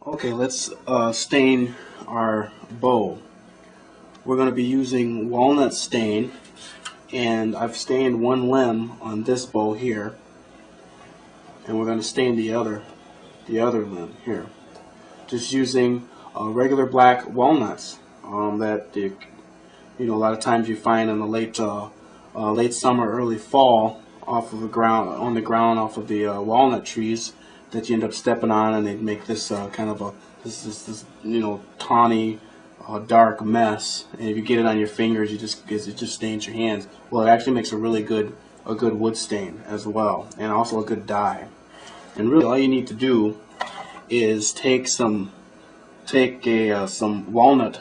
Okay, let's stain our bow. We're going to be using walnut stain, and I've stained one limb on this bow here, and we're going to stain the other limb here. Just using regular black walnuts that a lot of times you find in the late summer, early fall off of the ground off of the walnut trees that you end up stepping on, and they make this kind of this tawny, dark mess. And if you get it on your fingers, it just stains your hands. Well, it actually makes a good wood stain as well, and also a good dye. And really, all you need to do is take some walnuts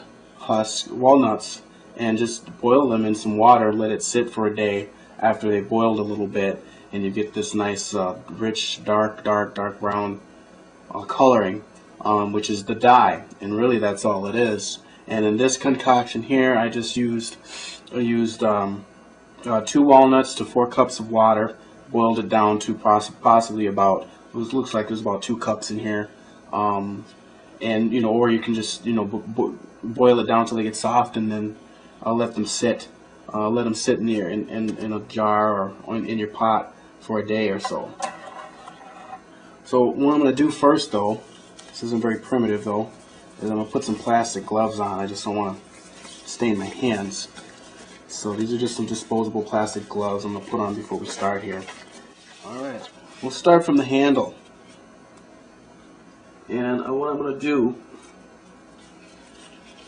and just boil them in some water. Let it sit for a day after they boiled a little bit, and you get this nice rich dark brown coloring, which is the dye. And really, that's all it is. And in this concoction here, I used 2 walnuts to 4 cups of water, boiled it down to possibly about, looks like there's about 2 cups in here. And or you can just boil it down till they get soft, and then let them sit in a jar or in your pot for a day or so. So what I'm going to do first, though, this isn't very primitive though, is I'm going to put some plastic gloves on. I just don't want to stain my hands. So these are just some disposable plastic gloves I'm going to put on before we start here. Alright, we'll start from the handle. And what I'm going to do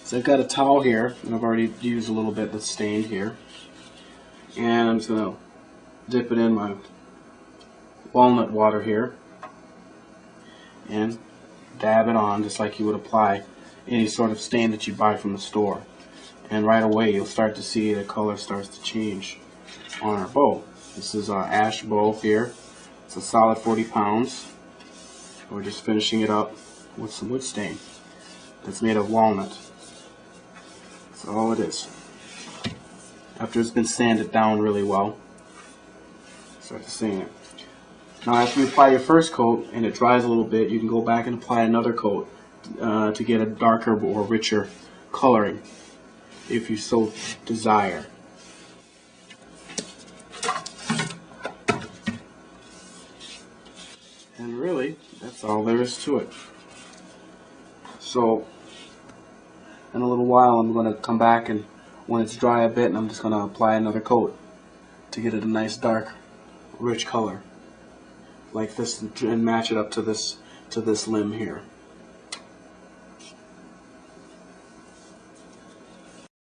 is I've got a towel here, and I've already used a little bit that's stained here. And I'm just going to dip it in my walnut water here and dab it on just like you would apply any sort of stain that you buy from the store. And right away you'll start to see the color starts to change on our bow. This is our ash bow here. It's a solid 40 pounds. We're just finishing it up with some wood stain that's made of walnut. That's all it is. After it's been sanded down really well, start to stain it. Now after you apply your first coat and it dries a little bit, you can go back and apply another coat to get a darker or richer coloring if you so desire. And really, that's all there is to it. So, in a little while, I'm going to come back, and when it's dry a bit, and I'm just going to apply another coat to get it a nice dark, rich color, like this, and match it up to this limb here.